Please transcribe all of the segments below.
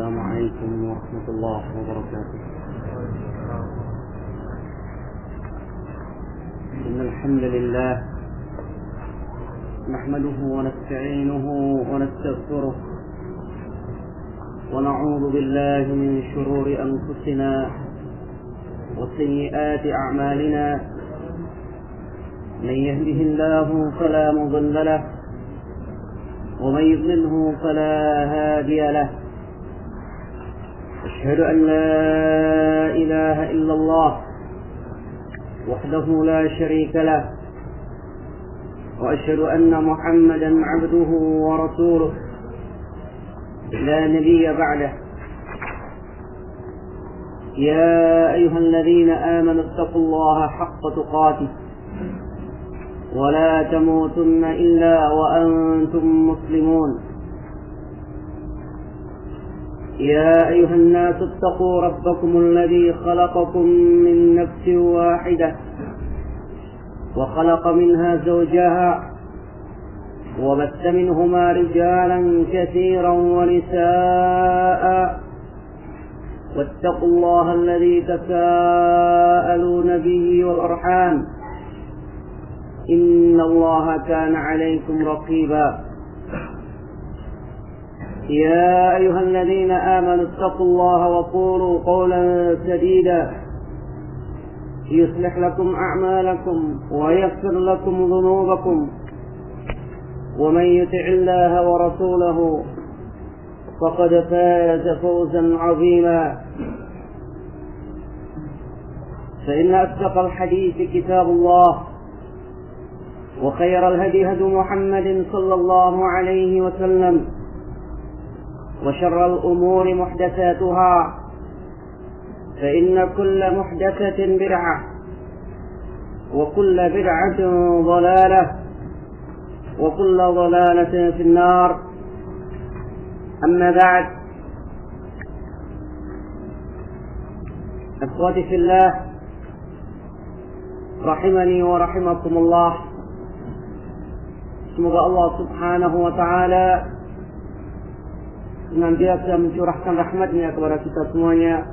السلام عليكم ورحمة الله وبركاته. إن الحمد لله نحمده ونستعينه ونستغفره ونعوذ بالله من شرور أنفسنا وسيئات أعمالنا. من يهده الله فلا مضل له ومن يضلله فلا هادي له. أشهد أن لا إله إلا الله وحده لا شريك له، وأشهد أن محمدا عبده ورسوله لا نبي بعده. يا أيها الذين آمنوا اتقوا الله حق تقاته ولا تموتن إلا وأنتم مسلمون. يا أيها الناس اتقوا ربكم الذي خلقكم من نفس واحدة وخلق منها زوجها وبث منهما رجالا كثيرا ونساء، واتقوا الله الذي تساءلون به والأرحام إن الله كان عليكم رقيبا. يا أيها الذين آمنوا اتقوا الله وقولوا قولا سديدا يصلح لكم أعمالكم ويغفر لكم ذنوبكم، ومن يطع الله ورسوله فقد فاز فوزا عظيما. فإن أصدق الحديث كتاب الله، وخير الهدي هدي محمد صلى الله عليه وسلم، وشر الأمور محدثاتها، فإن كل محدثة بدعة وكل بدعة ضلالة وكل ضلالة في النار. أما بعد، أخواتي في الله rahimani wa rahimakumullah. Semoga Allah subhanahu wa ta'ala senantiasa mencurahkan rahmatnya kepada kita semuanya.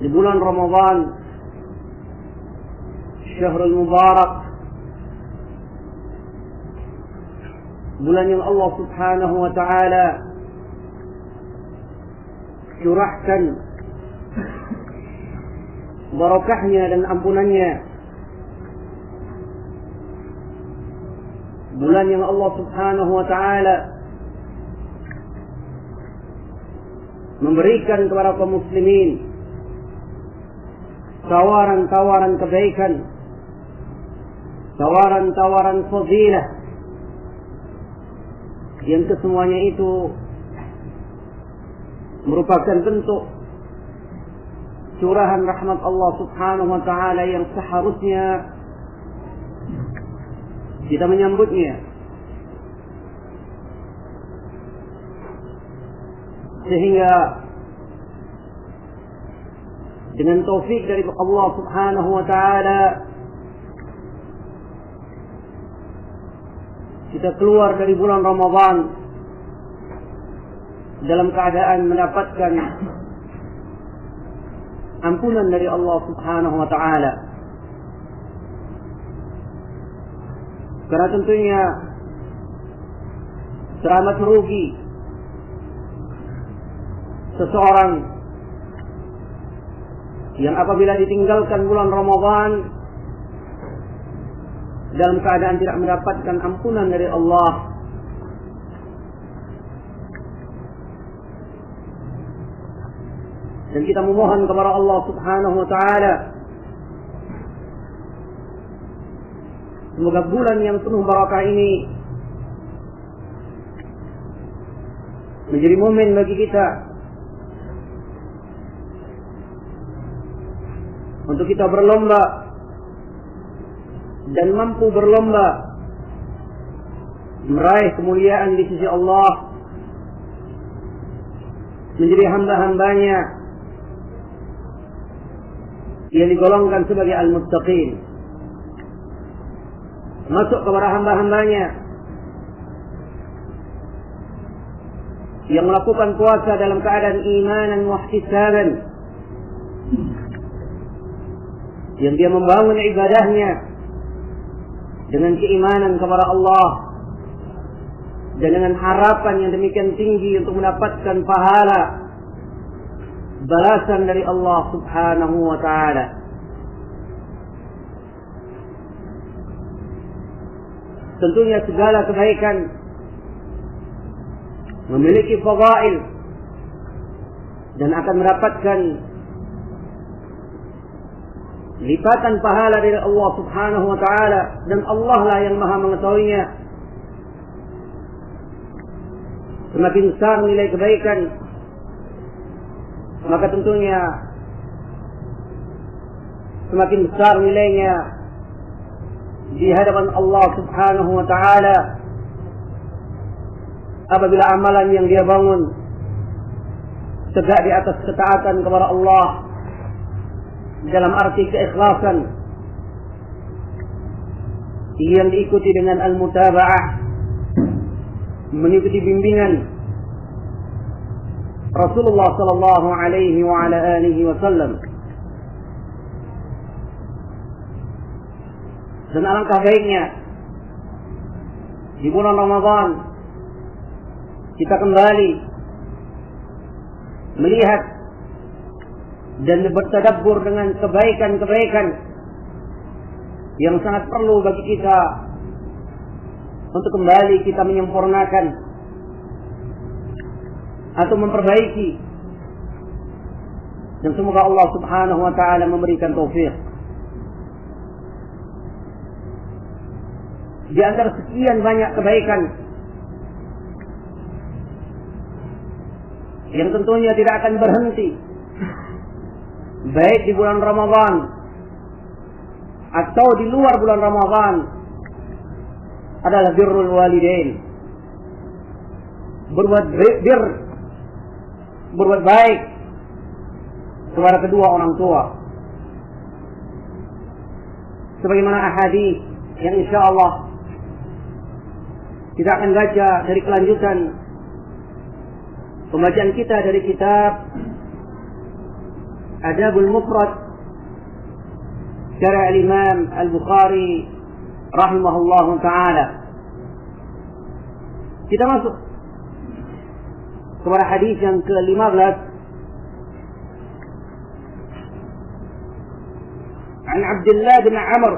Di bulan Ramadan, Syahrul Mubarak, bulan yang Allah subhanahu wa ta'ala curahkan barakahnya dan ampunannya, bulan yang Allah subhanahu wa ta'ala memberikan kepada kaum muslimin tawaran-tawaran kebaikan, tawaran-tawaran fadilah, yang kesemuanya itu merupakan bentuk curahan rahmat Allah subhanahu wa ta'ala yang seharusnya kita menyambutnya. Sehingga dengan taufik dari Allah subhanahu wa ta'ala kita keluar dari bulan Ramadan dalam keadaan mendapatkan ampunan dari Allah subhanahu wa ta'ala. Karena tentunya teramat merugi seseorang yang apabila ditinggalkan bulan Ramadan dalam keadaan tidak mendapatkan ampunan dari Allah. Dan kita memohon kepada Allah subhanahu wa ta'ala, semoga bulan yang penuh barakah ini menjadi momen bagi kita untuk kita berlomba dan mampu berlomba meraih kemuliaan di sisi Allah, menjadi hamba-hambanya yang digolongkan sebagai al-muttaqin. masuk kepada hamba-hambanya yang melakukan puasa dalam keadaan imanan wa ihtisaban, yang dia membangun ibadahnya dengan keimanan kepada Allah dan dengan harapan yang demikian tinggi untuk mendapatkan pahala balasan dari Allah Subhanahu wa ta'ala. Tentunya segala kebaikan memiliki fadail dan akan mendapatkan lipatan pahala dari Allah Subhanahu wa ta'ala, dan Allah lah yang maha mengetahuinya. Semakin besar nilai kebaikan, maka tentunya semakin besar nilainya di hadapan Allah Subhanahu wa ta'ala apabila amalan yang dia bangun tegak di atas ketaatan kepada Allah dalam arti keikhlasan yang diikuti dengan al-mutaba'ah, mengikuti bimbingan Rasulullah sallallahu alaihi wa ala alihi wasallam. Dan alangkah baiknya di bulan Ramadan kita kembali melihat dan bertadabbur dengan kebaikan-kebaikan yang sangat perlu bagi kita untuk kembali kita menyempurnakan atau memperbaiki, dan semoga Allah Subhanahu wa ta'ala memberikan taufik. Di antara sekian banyak kebaikan yang tentunya tidak akan berhenti baik di bulan Ramadan atau di luar bulan Ramadan adalah birrul walidain, berbuat baik kepada kedua orang tua, sebagaimana ahadits yang insyaallah kita akan baca dari kelanjutan pembacaan kita dari kitab Adabul Mufrad karya Al-Imam Al-Bukhari rahimahullahu ta'ala. Kita masuk kepada hadis yang ke-15. An Abdullah bin Amr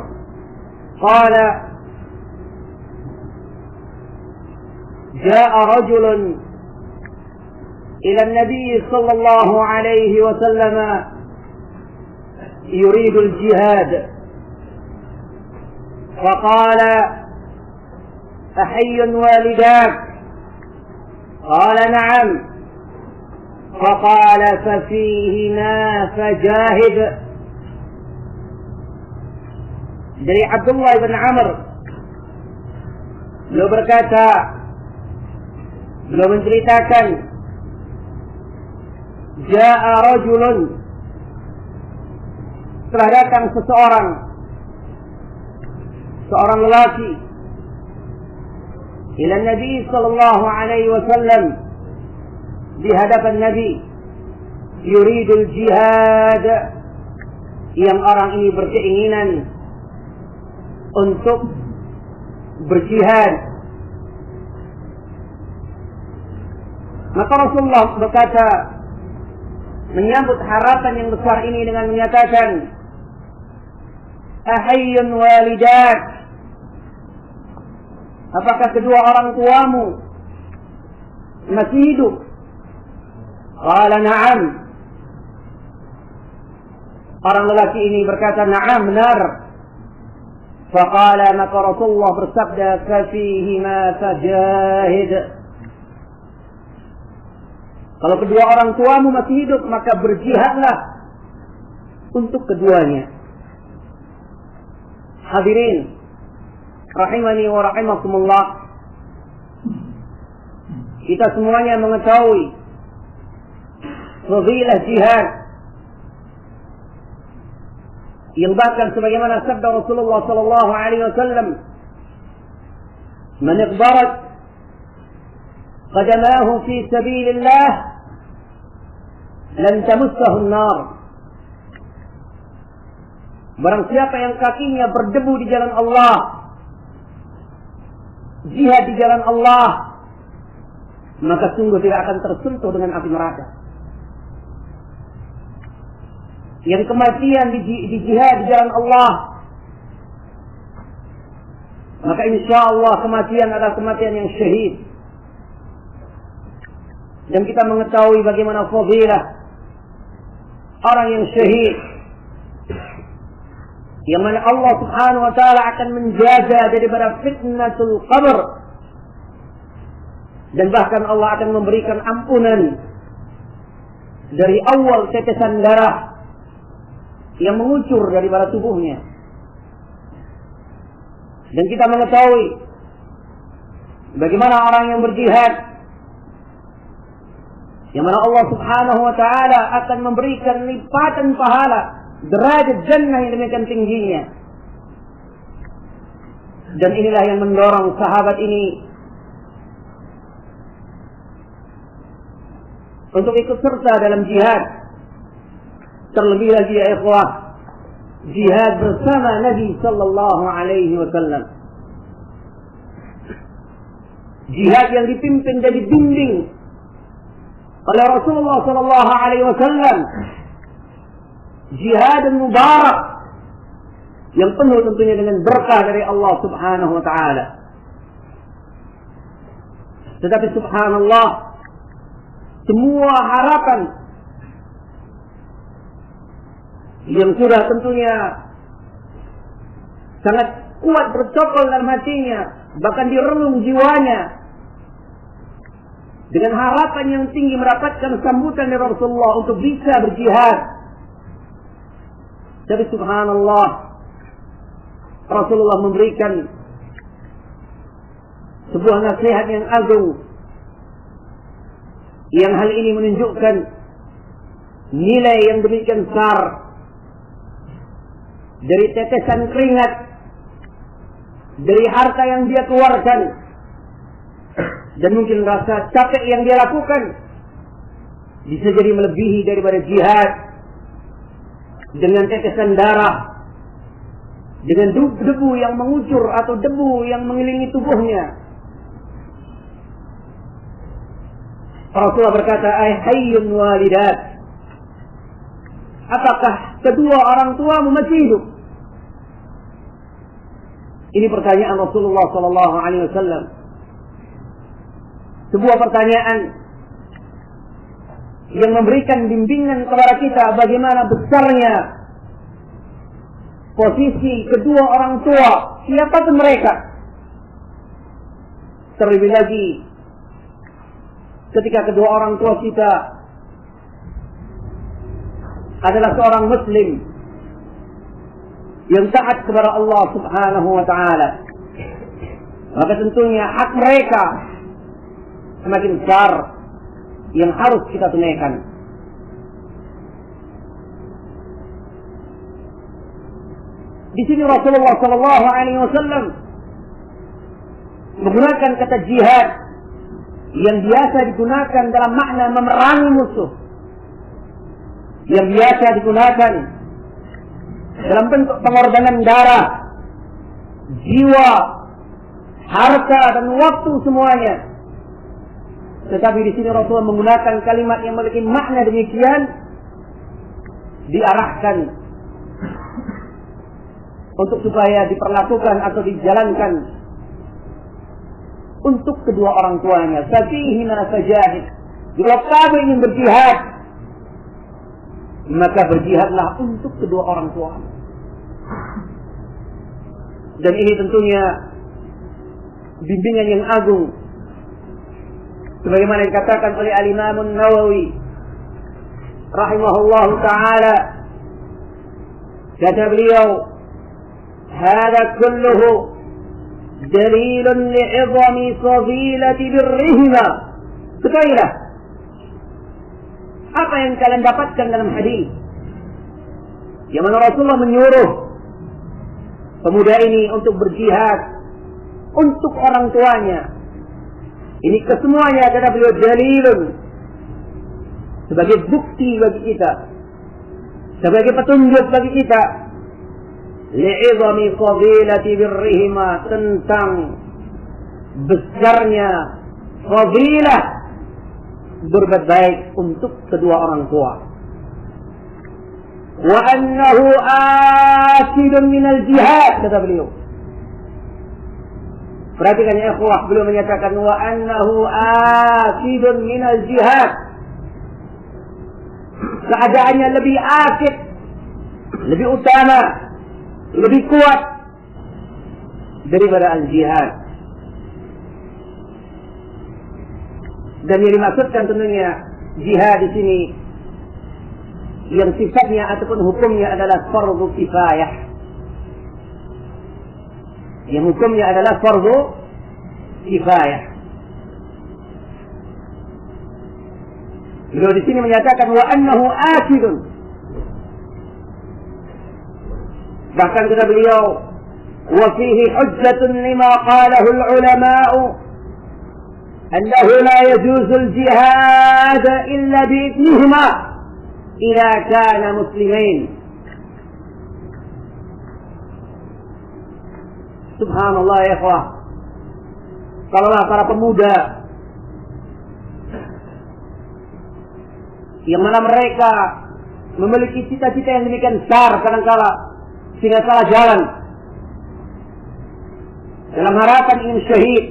qala جاء رجل إلى النبي صلى الله عليه وسلم يريد الجهاد فقال أحي والداك؟ قال نعم. فقال ففيهما فجاهد. Dari Abdullah bin Amr, beliau berkata, beliau menceritakan, Ja'a rajulun, telah datang seorang lelaki, ila Nabi sallallahu alaihi wasallam, di hadapan Nabi, yuridul jihad, yang orang ini berkeinginan untuk berjihad. Maka Rasulullah berkata, menyambut harapan yang besar ini dengan menyatakan, ahayyun walidak? Apakah kedua orang tuamu masih hidup? Qala na'am. Orang lelaki ini berkata, na'am, benar. Faqala, maka Rasulullah bersabda, fafihima fajahid. Kalau kedua orang tuamu masih hidup, maka berjihadlah untuk keduanya. Hadirin rahimani wa rahimakumullah, kita semuanya mengetahui fadilah jihad, yang bahkan sebagaimana sabda Rasulullah sallallahu alaihi wasallam man iqbarat qadamahu fi sabilillah lan tamassahu an-nar. Barang siapa yang kakinya berdebu di jalan Allah, jihad di jalan Allah, maka sungguh tidak akan tersentuh dengan api neraka. Yang kematian di jihad di jalan Allah, maka insya Allah kematian adalah kematian yang syahid. Dan kita mengetahui bagaimana fadilah orang yang syahid, yang mana Allah Subhanahu wa taala akan menjaga daripada fitnatul qabr, dan bahkan Allah akan memberikan ampunan dari awal tetesan darah yang mengucur daripada tubuhnya. Dan kita mengetahui bagaimana orang yang berjihad, yang mana Allah Subhanahu wa taala akan memberikan lipatan pahala, derajat jannah yang demikian tingginya. Dan inilah yang mendorong sahabat ini untuk ikut serta dalam jihad. Terlebih lagi ya ikhwah, jihad bersama Nabi sallallahu alaihi wasallam. Jihad yang dipimpin dan dibimbing oleh Rasulullah sallallahu alaihi wasallam. Jihad mubarak yang penuh tentunya dengan berkah dari Allah Subhanahu wa taala. Tetapi subhanallah, semua harapan yang sudah tentunya sangat kuat bercokol dalam hatinya, bahkan direnung jiwanya dengan harapan yang tinggi mendapatkan sambutan dari Rasulullah untuk bisa berjihad. Tapi subhanallah, Rasulullah memberikan sebuah nasihat yang agung, yang hal ini menunjukkan nilai yang demikian besar dari tetesan keringat, dari harta yang dia keluarkan, dan mungkin rasa capek yang dia lakukan bisa jadi melebihi daripada jihad dengan tetesan darah, dengan debu yang mengucur atau debu yang mengelilingi tubuhnya. Rasulullah berkata, "Ai hayyun walidat." Apakah kedua orang tuamu masih hidup? Ini pertanyaan Rasulullah sallallahu alaihi wasallam. Sebuah pertanyaan yang memberikan bimbingan kepada kita bagaimana besarnya posisi kedua orang tua, siapapun mereka. Terlebih lagi ketika kedua orang tua kita adalah seorang muslim yang taat kepada Allah Subhanahu wa taala, maka tentunya hak mereka semakin besar yang harus kita tunaikan. Di sini Rasulullah sallallahu alaihi wasallam menggunakan kata jihad yang biasa digunakan dalam makna memerangi musuh, yang biasa digunakan dalam bentuk pengorbanan darah, jiwa, harta dan waktu semuanya. Tetapi di sini Rasulullah menggunakan kalimat yang memiliki makna demikian, diarahkan untuk supaya diperlakukan atau dijalankan untuk kedua orang tuanya. Fakihi man fajahid. Jika kamu ingin berjihad, maka berjihadlah untuk kedua orang tua. Dan ini tentunya bimbingan yang agung, sebagaimana dikatakan oleh Al-Imam An-Nawawi rahimahullahu taala. Kata beliau, "Hada kulluhu dalilun li'idhami fadilati birrihima." Ketahuilah apa yang kalian dapatkan dalam hadis yang mana Rasulullah menyuruh pemuda ini untuk berjihad, untuk orang tuanya. Ini kesemuanya kata beliau dalilun, sebagai bukti bagi kita, sebagai petunjuk bagi kita, li'izami fadilati birrihima, tentang besarnya fadilah berbuat baik untuk kedua orang tua. Wa annahu akidun minal jihad, kata beliau. Perhatikan ya ikhwah, beliau menyatakan wa annahu akidun minal jihad. Keadaannya lebih akid, lebih utama, lebih kuat daripada al-jihad. Dan yang dimaksudkan tentunya jihad di sini yang sifatnya ataupun hukumnya adalah fardhu kifayah. Yang hukumnya adalah fardhu kifayah. Beliau di sini menyatakan wa annahu akidun. Bahkan kata beliau, wa fihi hujjatun lima qalahu al-ulama'u annahu la yajuzu al-jihad illa bi'idnihima idza kana muslimin. Subhanallah ya ikhwah. Kalaulah para pemuda yang mana mereka memiliki cita-cita yang demikian besar kadangkala sehingga salah jalan dalam harapan ingin syahid,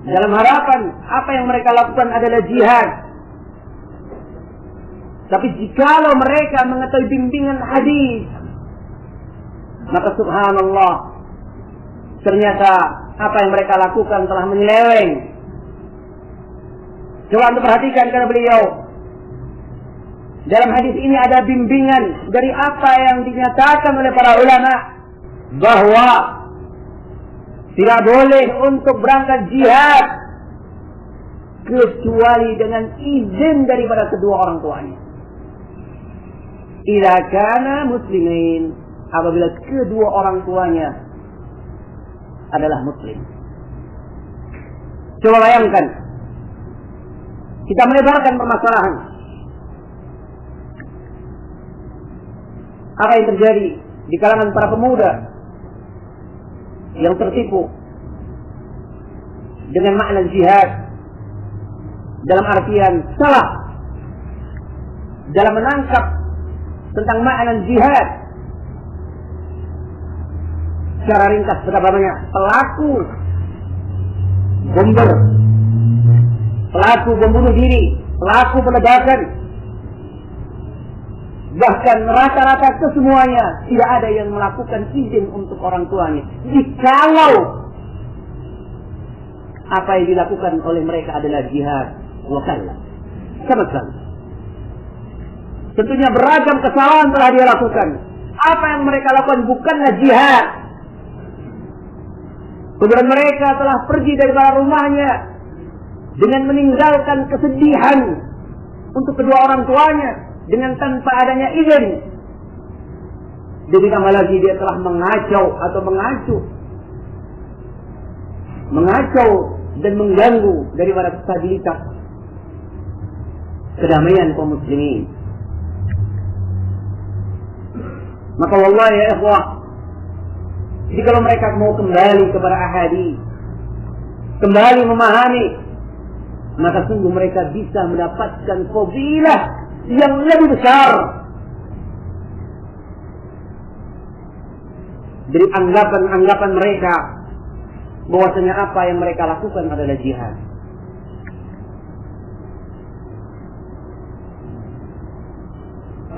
dalam harapan apa yang mereka lakukan adalah jihad. Tapi jikalau mereka mengetahui bimbingan hadis, maka subhanallah, ternyata apa yang mereka lakukan telah menyeleweng. Coba anda perhatikan kata beliau, dalam hadis ini ada bimbingan dari apa yang dinyatakan oleh para ulama, bahwa tidak boleh untuk berangkat jihad kecuali dengan izin daripada kedua orang tuanya. Idza kana muslimin, apabila kedua orang tuanya adalah muslim. Coba bayangkan, kita melebarkan permasalahan. Apa yang terjadi di kalangan para pemuda yang tertipu dengan makna jihad dalam artian salah dalam menangkap tentang makna jihad. Secara ringkas betapa banyak pelaku bomber, pelaku bom bunuh diri, pelaku peledakan, bahkan rata-rata kesemuanya tidak ada yang melakukan izin untuk orang tuanya. Jikalau apa yang dilakukan oleh mereka adalah jihad, wakalla, sama sekali. Tentunya beragam kesalahan telah dia lakukan. Apa yang mereka lakukan bukanlah jihad. Kemudian mereka telah pergi dari rumahnya dengan meninggalkan kesedihan untuk kedua orang tuanya dengan tanpa adanya izin. Jadi tambah lagi dia telah mengacau atau mengacau dan mengganggu daripada stabilitas kedamaian kaum muslimin. Maka wallahi ya ikhwah, jika kalau mereka mau kembali kepada ahadits, kembali memahami, maka sungguh mereka bisa mendapatkan fadilah yang lebih besar dari anggapan mereka bahwasanya apa yang mereka lakukan adalah jihad.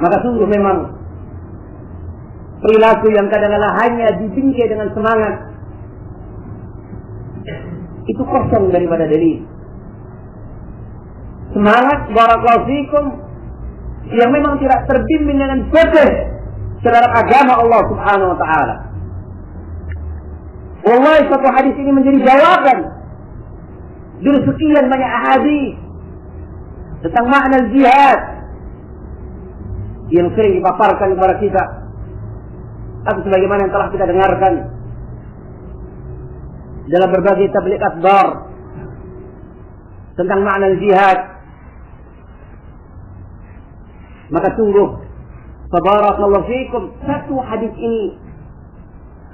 Maka sungguh memang perilaku yang kadang-kadang hanya dibingkai dengan semangat itu kosong daripada dalil. Semangat barakallahu fikum yang memang tidak terbimbing dengan fikih terhadap agama Allah Subhanahu wa taala. Wallahi satu hadis ini menjadi jawaban dari sekian banyak hadis tentang makna jihad yang sering dipaparkan kepada kita. Tapi sebagaimana yang telah kita dengarkan dalam berbagai tabligh akbar tentang makna jihad, maka sungguh tabarakallahu fikum, satu hadis ini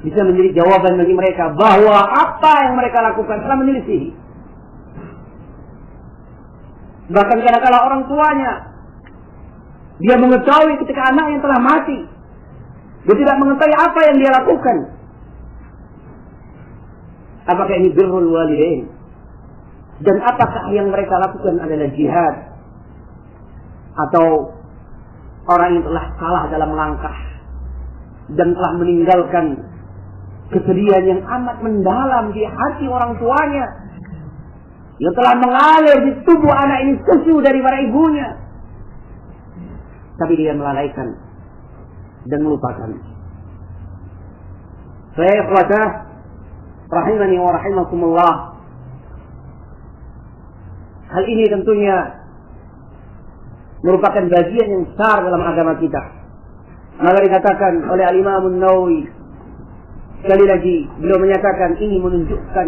bisa menjadi jawaban bagi mereka bahwa apa yang mereka lakukan telah menyelisih. Bahkan kadang-kala orang tuanya, dia mengetahui ketika anaknya telah mati, dia tidak mengetahui apa yang dia lakukan. Apakah ini birrul walidain? Dan apakah yang mereka lakukan adalah jihad? Atau orang yang telah salah dalam langkah dan telah meninggalkan kesedihan yang amat mendalam di hati orang tuanya, yang telah mengalir di tubuh anak ini susu dari para ibunya, tapi dia melalaikan dan melupakan. Saya ikhwatah rahimani wa rahimakumullah, hal ini tentunya merupakan bagian yang besar dalam agama kita. Maka dikatakan oleh Al-Imam An-Nawawi, sekali lagi beliau menyatakan ini menunjukkan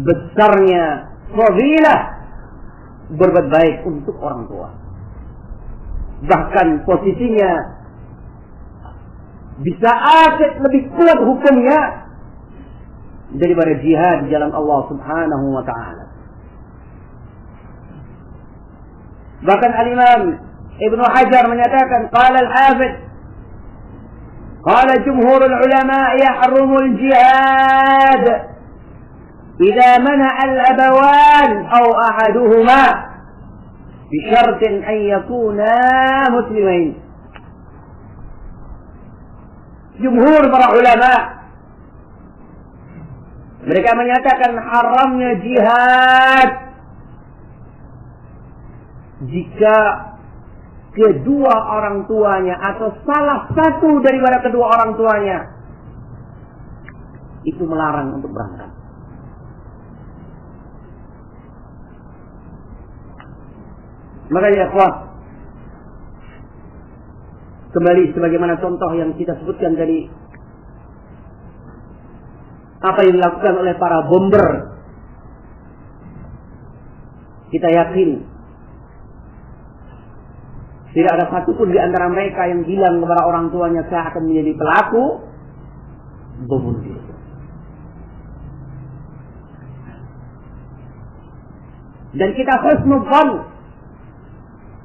besarnya fadilah berbuat baik untuk orang tua. Bahkan posisinya bisa aset lebih kuat hukumnya daripada jihad di jalan Allah Subhanahu wa ta'ala. Bahkan Al-Imam Ibnu Hajar menyatakan, qala al-Hafidz, qala jumhurul ulama yahrumul jihad idza mana'a al-abawan aw ahaduhuma bi syartin an yakuna muslimain. Jumhur para ulama mereka menyatakan haramnya jihad jika kedua orang tuanya atau salah satu daripada kedua orang tuanya itu melarang untuk berangkat. Makanya ikhwah, kembali sebagaimana contoh yang kita sebutkan tadi, apa yang dilakukan oleh para bomber, kita yakin tidak ada satupun di antara mereka yang bilang kepada orang tuanya, saya akan menjadi pelaku bom bunuh diri. Dan kita harus move on.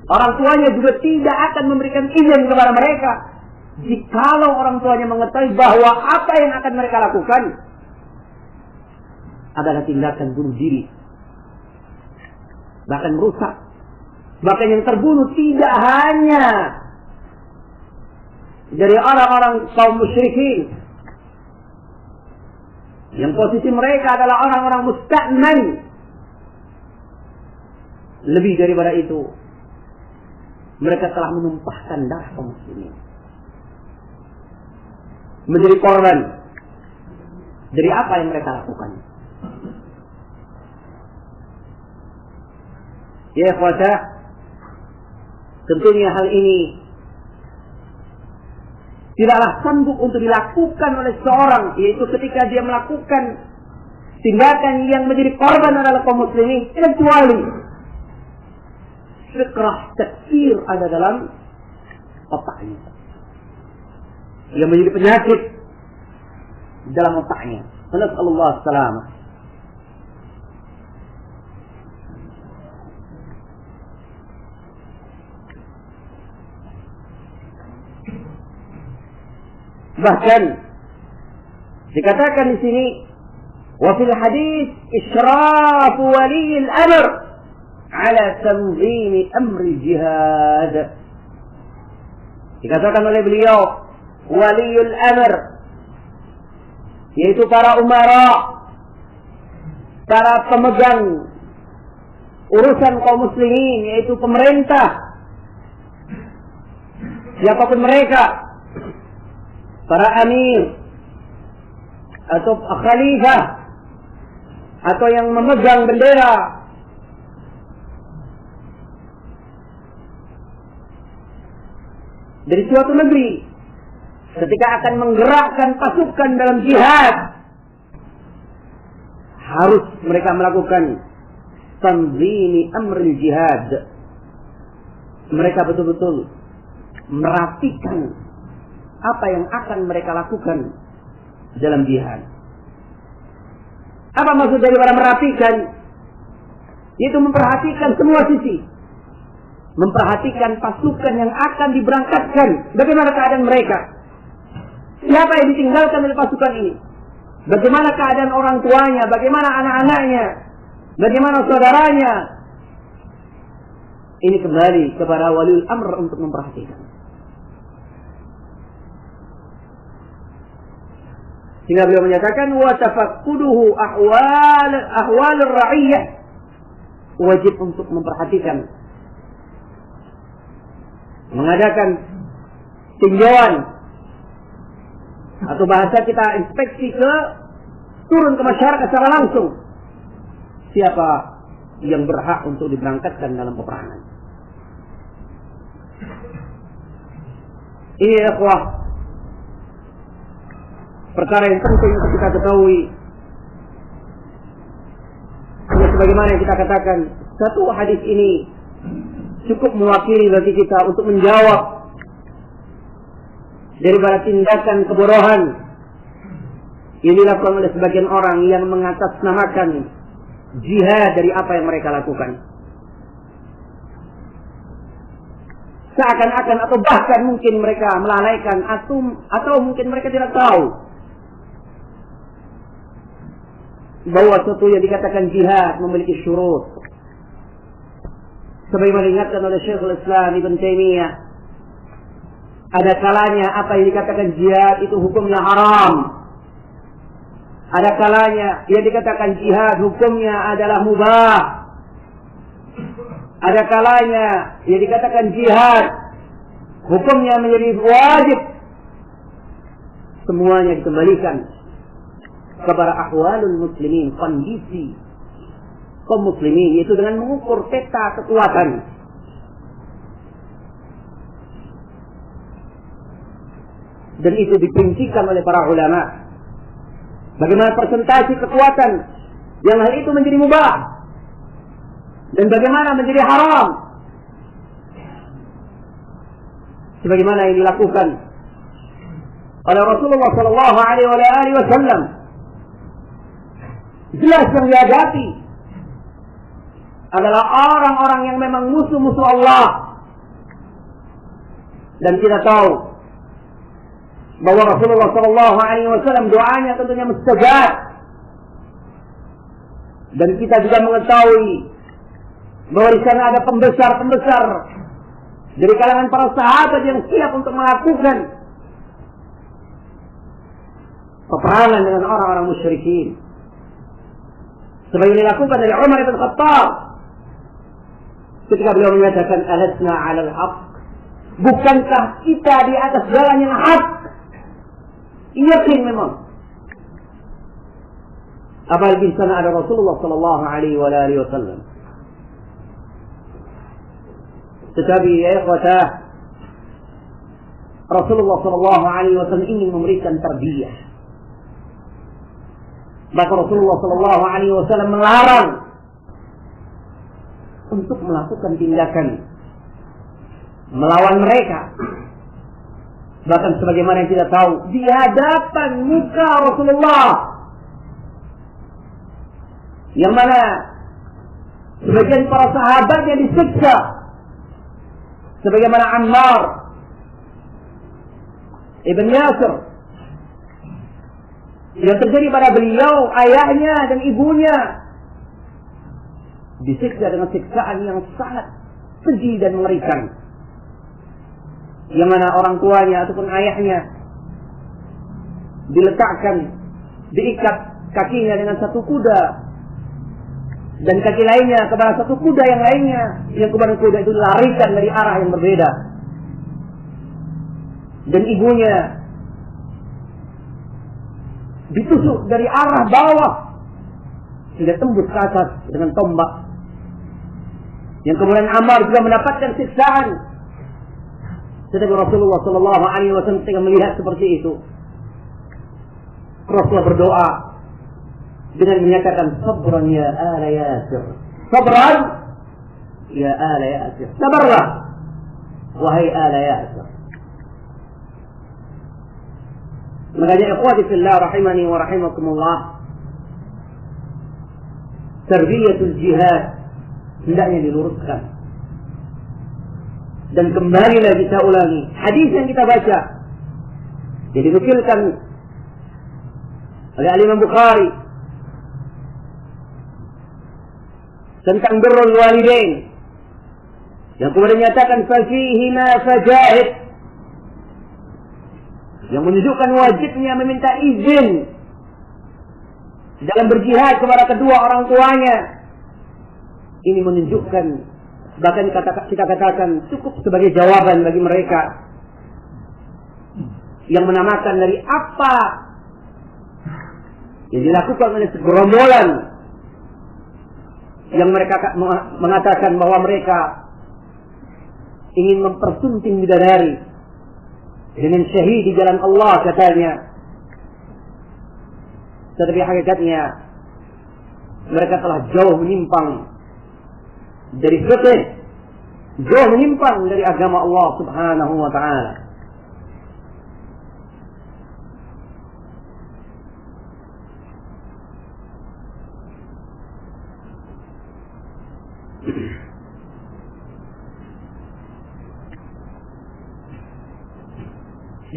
Orang tuanya juga tidak akan memberikan izin kepada mereka jikalau orang tuanya mengetahui bahwa apa yang akan mereka lakukan adalah tindakan bunuh diri, bahkan merusak. Bahkan yang terbunuh tidak hanya dari orang-orang kaum musyrikin, yang posisi mereka adalah orang-orang musta'man. Lebih daripada itu, mereka telah menumpahkan darah kaum muslimin, menjadi korban dari apa yang mereka lakukan. Ya ikhwatah, tentunya hal ini tidaklah sanggup untuk dilakukan oleh seorang, yaitu ketika dia melakukan tindakan yang menjadi korban adalah kaum muslimin, kecuali fikrah takfir ada dalam otaknya, yang menjadi penyakit dalam otaknya. Nasallallahu salamah. Bahkan dikatakan di sini, wa fil hadis israfu wali al-amr ala tanzim amri jihad. Dikatakan oleh beliau, waliul amr, yaitu para umara, para pemegang urusan kaum muslimin, yaitu pemerintah, siapapun mereka, para amir atau khalifah atau yang memegang bendera dari suatu negeri, ketika akan menggerakkan pasukan dalam jihad, harus mereka melakukan tanzimi amril jihad. Mereka betul-betul merapikan apa yang akan mereka lakukan dalam jihad. Apa maksud daripada merapikan? Yaitu memperhatikan semua sisi. Memperhatikan pasukan yang akan diberangkatkan. Bagaimana keadaan mereka? Siapa yang ditinggalkan oleh pasukan ini? Bagaimana keadaan orang tuanya? Bagaimana anak-anaknya? Bagaimana saudaranya? Ini kembali kepada waliul amr untuk memperhatikan. Sehingga beliau menyatakan wa tafaqquduhu ahwal ar-ra'iyyah, wajib untuk memperhatikan, mengadakan tinjauan atau bahasa kita inspeksi turun ke masyarakat secara langsung. Siapa yang berhak untuk diberangkatkan dalam peperangan? Ini ikhwah, perkara yang penting untuk kita ketahui. Sebagaimana yang kita katakan, satu hadis ini cukup mewakili bagi kita untuk menjawab daripada tindakan kebodohan yang dilakukan oleh sebagian orang yang mengatasnamakan jihad dari apa yang mereka lakukan. Seakan-akan atau bahkan mungkin mereka melalaikan atau mungkin mereka tidak tahu bahwa sesuatu yang dikatakan jihad memiliki syurut. Sebagaimana diingatkan oleh Syekhul Islam Ibn Taimiyah, ada kalanya apa yang dikatakan jihad itu hukumnya haram. Ada kalanya yang dikatakan jihad hukumnya adalah mubah. Ada kalanya yang dikatakan jihad hukumnya menjadi wajib. Semuanya dikembalikan kepada ahwalul muslimin, kondisi kaum muslimin, yaitu dengan mengukur peta kekuatan. Dan itu diperincikan oleh para ulama. Bagaimana persentase kekuatan yang hal itu menjadi mubah dan bagaimana menjadi haram. Sebagaimana yang dilakukan oleh Rasulullah sallallahu alaihi wasallam. Jelas yang dihadapi adalah orang-orang yang memang musuh-musuh Allah. Dan kita tahu bahwa Rasulullah sallallahu alaihi wasallam doanya tentunya mustajab. Dan kita juga mengetahui bahwa di sana ada pembesar-pembesar dari kalangan para sahabat yang siap untuk melakukan peperangan dengan orang-orang musyrikin. Sebagai dilakukan dari Umar bin Khattab ketika beliau menyatakan alasna 'alal haqq, bukankah kita di atas jalan yang hak? Yakin memang. Apalagi di sana ada Rasulullah sallallahu alaihi wasallam. Tetapi ya ikhwata, Rasulullah sallallahu alaihi wasallam ingin memberikan tarbiyah. Maka Rasulullah sallallahu alaihi wasallam melarang untuk melakukan tindakan melawan mereka. Bahkan sebagaimana yang kita tahu, di hadapan muka Rasulullah, yang mana sebagian para sahabatnya disiksa, sebagaimana Ammar Ibn Yasir, yang terjadi pada beliau, ayahnya dan ibunya disiksa dengan siksaan yang sangat keji dan mengerikan. Yang mana orang tuanya ataupun ayahnya diikat kakinya dengan satu kuda, dan kaki lainnya kepada satu kuda yang lainnya, yang kemudian kuda itu dilarikan dari arah yang berbeda. Dan ibunya ditusuk dari arah bawah hingga tembus ke atas dengan tombak. Yang kemudian Ammar juga mendapatkan siksaan. Tetapi Rasulullah sallallahu alaihi wasallam ketika melihat seperti itu, Rasulullah berdoa, dengan menyatakan sabran ya ala Yasir. Sabran ya ala Yasir. Sabarlah wahai ala Yasir. Makanya ikhwati fillah rahimani wa rahimakumullah, tarbiyatul jihad hendaknya diluruskan. Dan kembali lagi kita ulangi hadis yang kita baca yang dinukilkan oleh Imam Bukhari tentang birrul walidain, yang kemudian menyatakan fafihima fajahid, yang menunjukkan wajibnya meminta izin dalam berjihad kepada kedua orang tuanya. Ini menunjukkan, bahkan kita katakan cukup sebagai jawaban bagi mereka yang menamakan dari apa yang dilakukan oleh segerombolan yang mereka mengatakan bahwa mereka ingin mempersunting bidadari dengan syahid di jalan Allah katanya. Tetapi hakikatnya mereka telah jauh menyimpang dari fikih, jauh menyimpang dari agama Allah Subhanahu wa ta'ala.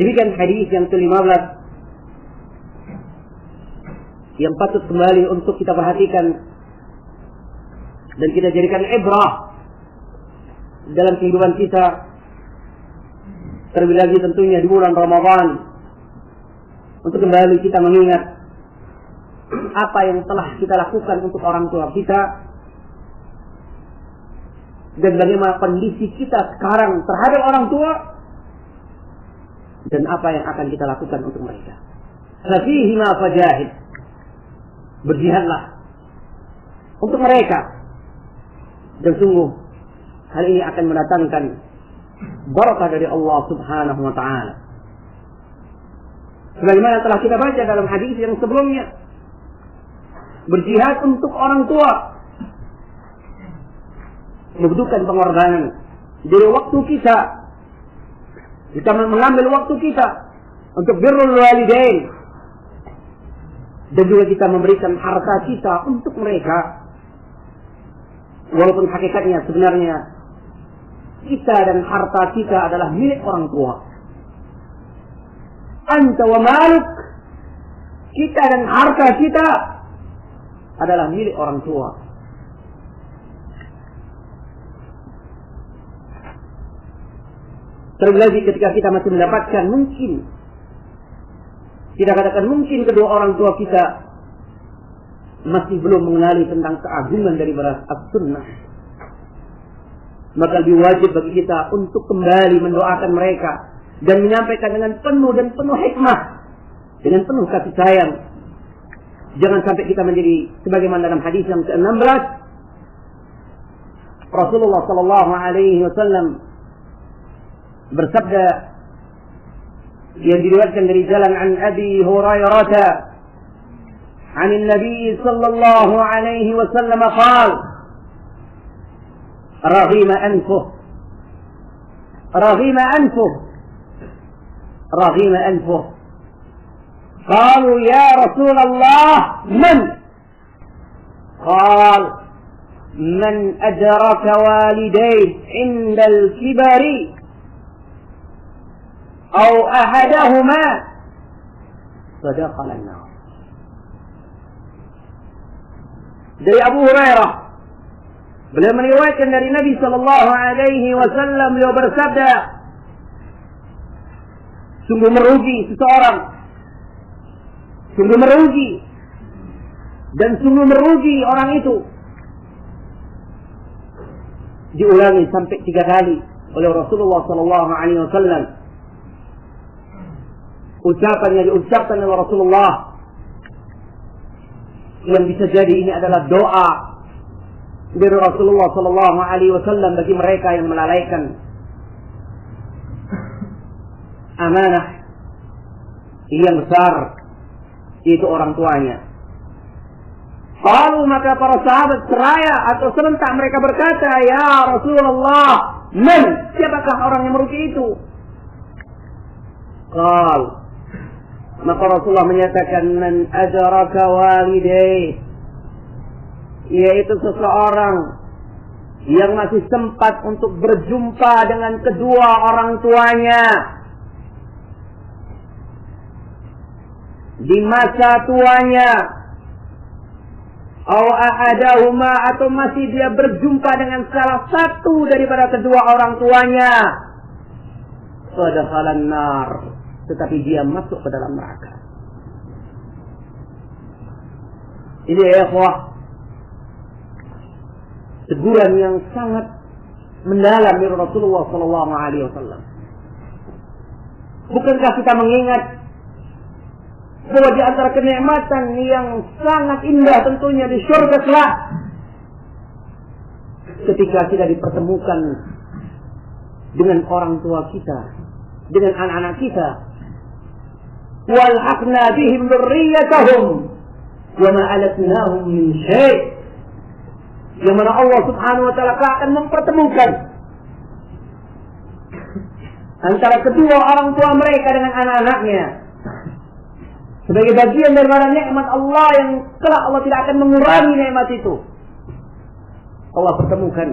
Demikian hadis yang ke-15 yang patut kembali untuk kita perhatikan dan kita jadikan ibrah dalam kehidupan kita, terlebih lagi tentunya di bulan Ramadan, untuk kembali kita mengingat apa yang telah kita lakukan untuk orang tua kita dan bagaimana kondisi kita sekarang terhadap orang tua dan apa yang akan kita lakukan untuk mereka. Fafihi ma fajahid, berjihadlah untuk mereka, dan sungguh hal ini akan mendatangkan barakah dari Allah Subhanahu wa ta'ala. Sebagaimana telah kita baca dalam hadis yang sebelumnya, berjihad untuk orang tua membutuhkan pengorbanan dari waktu kita. Kita mengambil waktu kita untuk birrul walidain, dan juga kita memberikan harta kita untuk mereka, walaupun hakikatnya sebenarnya kita dan harta kita adalah milik orang tua. Anta wa maluk, kita dan harta kita adalah milik orang tua. Terlebih lagi ketika kita masih mendapatkan, mungkin kita katakan mungkin kedua orang tua kita masih belum mengenali tentang keagungan dari as-sunnah, maka lebih wajib bagi kita untuk kembali mendoakan mereka dan menyampaikan dengan penuh dan penuh hikmah, dengan penuh kasih sayang. Jangan sampai kita menjadi sebagaimana dalam hadis yang ke-16, Rasulullah sallallahu alaihi wasallam bersabda yang diriwayatkan dari jalan an Abi Hurairah عن النبي صلى الله عليه وسلم قال رغم أنفه رغم أنفه رغم أنفه قالوا يا رسول الله من؟ قال من أدرك والديه عند الكبر أو أحدهما فدخل النار. Dari Abu Hurairah, beliau meriwayatkan dari Nabi sallallahu alaihi wasallam, beliau bersabda, sungguh merugi seseorang, sungguh merugi, dan sungguh merugi orang itu. Diulangi sampai 3 kali oleh Rasulullah sallallahu alaihi wasallam. Ucapan yang diucapkan oleh Rasulullah, yang bisa jadi ini adalah doa dari Rasulullah sallallahu alaihi wasallam bagi mereka yang melalaikan amanah yang besar, yaitu orang tuanya. Lalu maka para sahabat seraya atau serentak mereka berkata, "Ya Rasulullah, siapakah orang yang merugi itu?" Maka Rasulullah menyatakan, "Man adraka walidayhi," yaitu seseorang yang masih sempat untuk berjumpa dengan kedua orang tuanya di masa tuanya, atau masih dia berjumpa dengan salah satu daripada kedua orang tuanya, fadakhalan nar, tetapi dia masuk ke dalam neraka. Ini ya ikhwah, teguran yang sangat mendalam dari Rasulullah SAW. Bukankah kita mengingat bahwa di antara kenikmatan yang sangat indah tentunya di surga kelak, ketika kita dipertemukan dengan orang tua kita, dengan anak-anak kita, walhaqna bihim dzurriyyatahum wa ma alatnahum min syai', yang mana Allah Subhanahu wa taala akan mempertemukan antara kedua orang tua mereka dengan anak-anaknya sebagai bagian daripada nikmat Allah yang kelak Allah tidak akan mengurangi nikmat itu. Allah pertemukan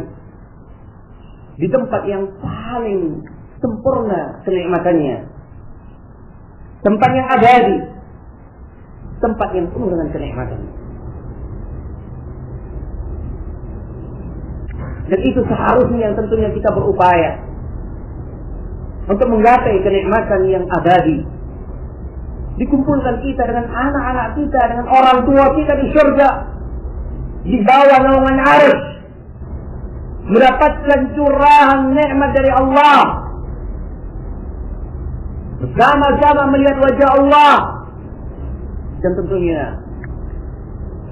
di tempat yang paling sempurna kenikmatannya, tempat yang abadi, tempat yang penuh dengan kenikmatan. Dan itu seharusnya yang tentunya kita berupaya untuk menggapai kenikmatan yang abadi. Dikumpulkan kita dengan anak-anak kita, dengan orang tua kita di surga, di bawah naungan arsy, mendapatkan curahan nikmat dari Allah, bersama-sama melihat wajah Allah. Dan tentunya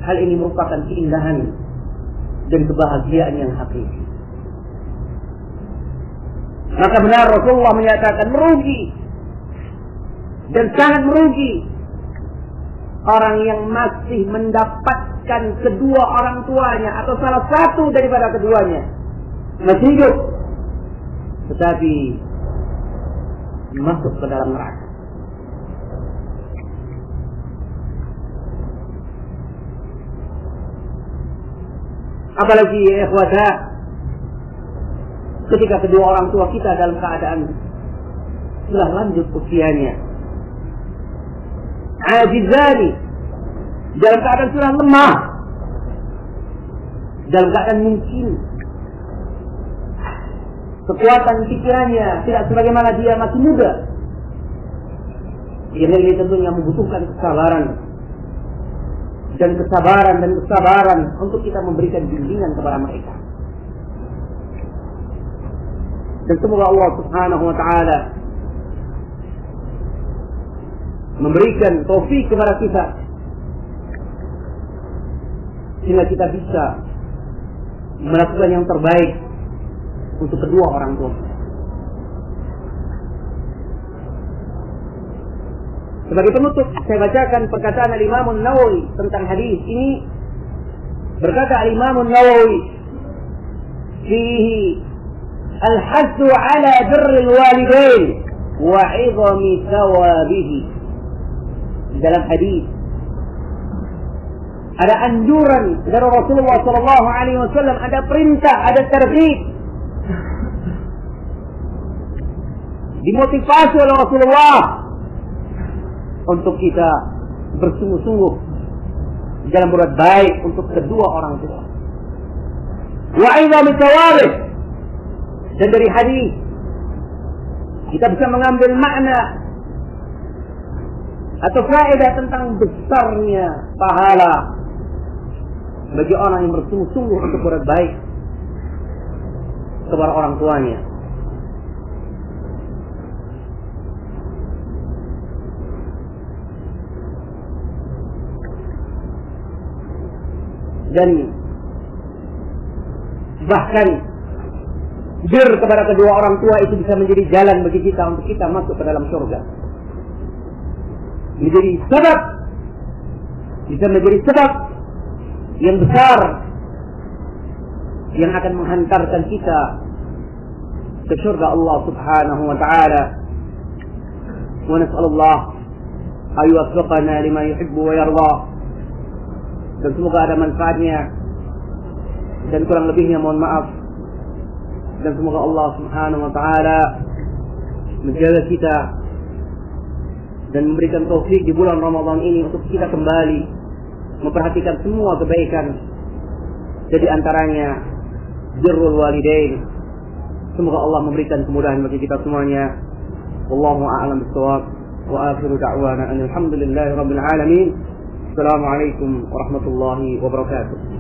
hal ini merupakan keindahan dan kebahagiaan yang hakiki. Maka benar Rasulullah menyatakan, merugi dan sangat merugi orang yang masih mendapatkan kedua orang tuanya atau salah satu daripada keduanya masih hidup, tetapi masuk ke dalam neraka. Apalagi ya ikhwata, ketika kedua orang tua kita dalam keadaan sudah lanjut usianya, ajizani, dalam keadaan sudah lemah, dalam keadaan mungkin kekuatan pikirannya tidak sebagaimana dia masih muda. Ini tentunya membutuhkan kesabaran dan kesabaran untuk kita memberikan bimbingan kepada mereka. Dan semoga Allah Subhanahu wa taala memberikan taufik kepada kita sehingga kita bisa melakukan yang terbaik untuk kedua orang tua. Sebagai penutup, saya bacakan perkataan Al-Imam An-Nawawi tentang hadis ini. Berkata Al-Imam An-Nawawi, "Fihi al-haddu ala birril walidain wa 'idhami thawabihi." Dalam hadis ada anjuran dari Rasulullah SAW, ada perintah, ada targhib, dimotivasi oleh Rasulullah untuk kita bersungguh-sungguh dalam berbuat baik untuk kedua orang tua. Wa 'idhami thawabih, dan dari hadis kita bisa mengambil makna atau faedah tentang besarnya pahala bagi orang yang bersungguh-sungguh untuk berbuat baik kepada orang tuanya. Dan bahkan bir kepada kedua orang tua itu bisa menjadi jalan bagi kita untuk kita masuk ke dalam surga. Menjadi sebab, bisa menjadi sebab yang besar yang akan menghantarkan kita ke surga Allah Subhanahu wa taala. Wa nas'alullah ay yuwaffiqana lima yuhibbu wa yarda. Dan semoga ada manfaatnya, dan kurang lebihnya mohon maaf. Dan semoga Allah Subhanahu wa taala menjaga kita dan memberikan taufik di bulan Ramadan ini untuk kita kembali memperhatikan semua kebaikan, jadi antaranya birrul walidain. Semoga Allah memberikan kemudahan bagi kita semuanya. Wallahu a'lam bissawab. Wa akhiru da'wana alhamdulillahi rabbil alamin. Assalamualaikum warahmatullahi wabarakatuh.